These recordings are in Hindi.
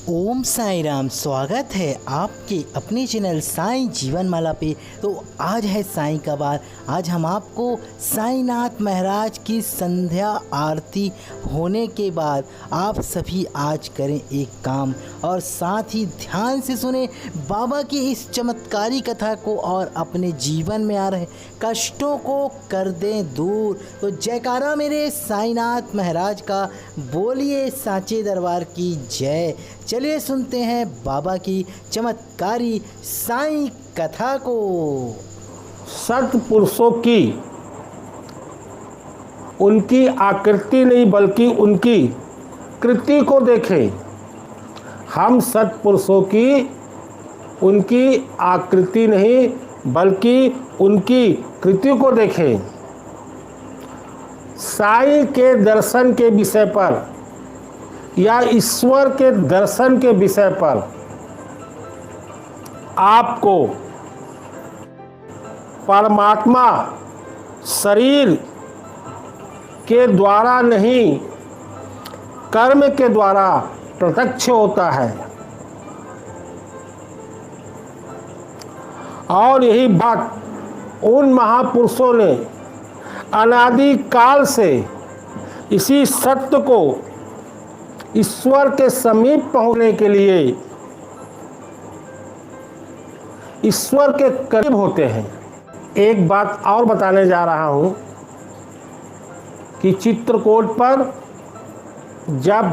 ओम साई राम। स्वागत है आपके अपने चैनल साईं जीवन माला पे। तो आज है साईं का बार। आज हम आपको साईनाथ महाराज की संध्या आरती होने के बाद आप सभी आज करें एक काम और साथ ही ध्यान से सुने बाबा की इस चमत्कारी कथा को और अपने जीवन में आ रहे कष्टों को कर दें दूर। तो जयकारा मेरे साईनाथ महाराज का, बोलिए साचे दरबार की जय। चलिए सुनते हैं बाबा की चमत्कारी साईं कथा को। सत्पुरुषों की उनकी आकृति नहीं बल्कि उनकी कृति को देखें। हम सत्पुरुषों की उनकी आकृति नहीं बल्कि उनकी कृति को देखें। साईं के दर्शन के विषय पर या ईश्वर के दर्शन के विषय पर आपको परमात्मा शरीर के द्वारा नहीं कर्म के द्वारा प्रत्यक्ष होता है। और यही बात उन महापुरुषों ने अनादि काल से इसी सत्य को ईश्वर के समीप पहुंचने के लिए ईश्वर के करीब होते हैं। एक बात और बताने जा रहा हूं कि चित्रकूट पर जब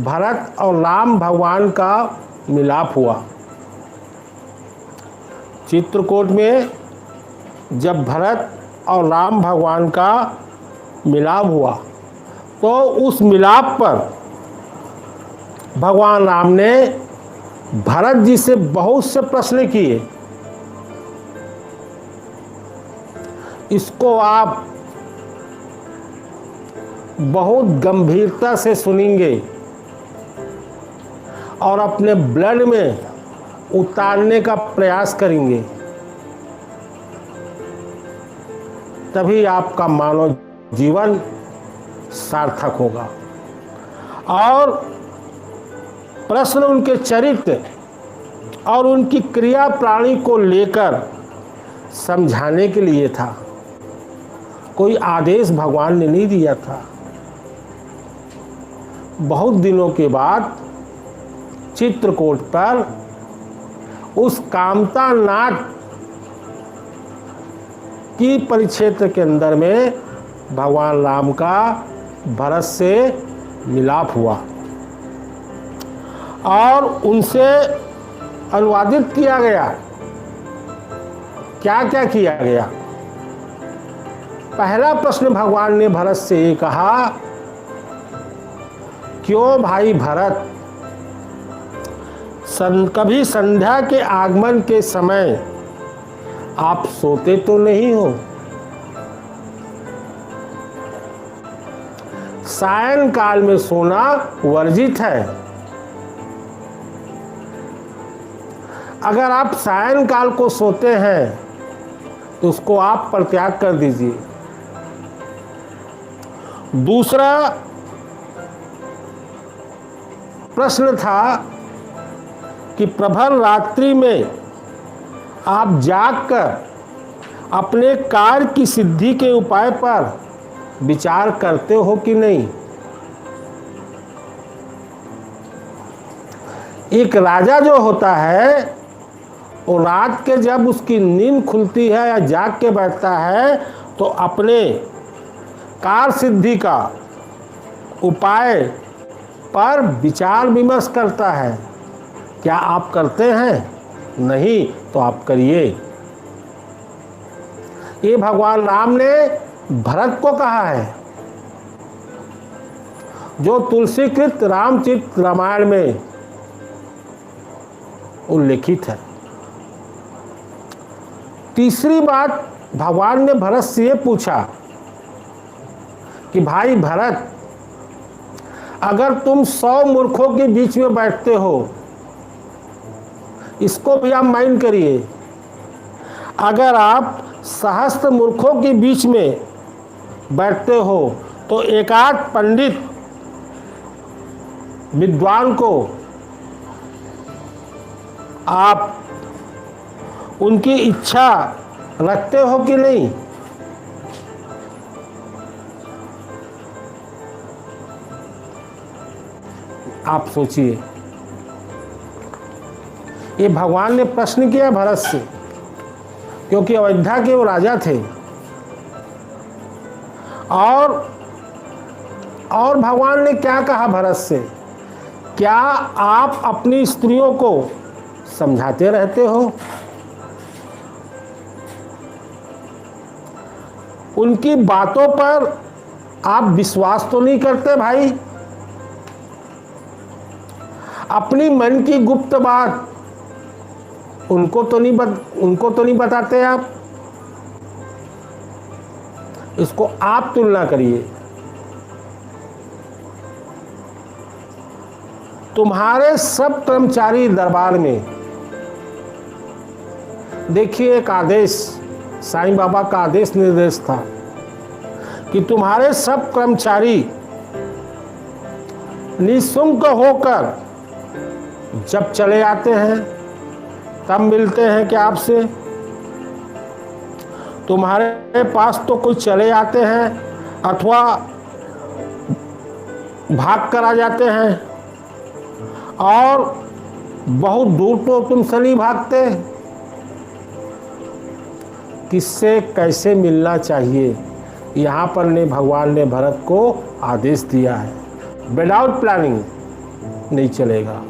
भरत और राम भगवान का मिलाप हुआ, चित्रकूट में जब भरत और राम भगवान का मिलाप हुआ तो उस मिलाप पर भगवान राम ने भरत जी से बहुत से प्रश्न किए। इसको आप बहुत गंभीरता से सुनेंगे और अपने ब्लड में उतारने का प्रयास करेंगे, तभी आपका मानव जीवन सार्थक होगा। और प्रश्न उनके चरित्र और उनकी क्रिया प्राणी को लेकर समझाने के लिए था, कोई आदेश भगवान ने नहीं दिया था। बहुत दिनों के बाद चित्रकूट पर उस कामता नाट की परिक्षेत्र के अंदर में भगवान राम का भरत से मिलाप हुआ और उनसे अनुवादित किया गया। क्या क्या किया गया? पहला प्रश्न भगवान ने भरत से ये कहा, क्यों भाई भरत, कभी संध्या के आगमन के समय आप सोते तो नहीं हो? सायं काल में सोना वर्जित है। अगर आप सायं काल को सोते हैं तो उसको आप परित्याग कर दीजिए। दूसरा प्रश्न था कि प्रभर रात्रि में आप जागकर अपने कार्य की सिद्धि के उपाय पर विचार करते हो कि नहीं? एक राजा जो होता है वो रात के जब उसकी नींद खुलती है या जाग के बैठता है तो अपने कार्य सिद्धि का उपाय पर विचार विमर्श करता है। क्या आप करते हैं? नहीं तो आप करिए। ये भगवान राम ने भरत को कहा है, जो तुलसीकृत रामचरित रामायण में उल्लेखित है। तीसरी बात भगवान ने भरत से ये पूछा कि भाई भरत, अगर तुम 100 मूर्खों के बीच में बैठते हो, इसको भी आप माइंड करिए, अगर आप सहस्त्र मूर्खों के बीच में बैठते हो तो एकाध पंडित विद्वान को आप उनकी इच्छा रखते हो कि नहीं? आप सोचिए। ये भगवान ने प्रश्न किया भरत से, क्योंकि अयोध्या के वो राजा थे। और भगवान ने क्या कहा भरत से? क्या आप अपनी स्त्रियों को समझाते रहते हो? उनकी बातों पर आप विश्वास तो नहीं करते भाई? अपनी मन की गुप्त बात उनको तो नहीं बताते आप? इसको आप तुलना करिए। तुम्हारे सब कर्मचारी दरबार में, देखिए एक आदेश, साईं बाबा का आदेश निर्देश था कि तुम्हारे सब कर्मचारी निःशुल्क होकर जब चले आते हैं तब मिलते हैं क्या आपसे? तुम्हारे पास तो कुछ चले आते हैं अथवा भाग कर आ जाते हैं, और बहुत दूर तो तुमसे नहीं भागते। किससे कैसे मिलना चाहिए, यहाँ पर भगवान ने भरत को आदेश दिया है। विदाउट प्लानिंग नहीं चलेगा।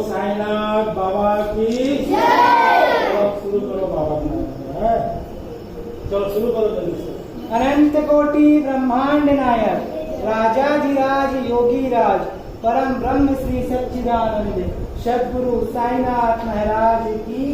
साईनाथ बाबा की जय। चलो शुरू करो जल्दी से। अनंत कोटि ब्रह्मांड नायक राजाधिराज योगी राज परम ब्रह्म श्री सच्चिदानंद सद्गुरु साईनाथ महाराज की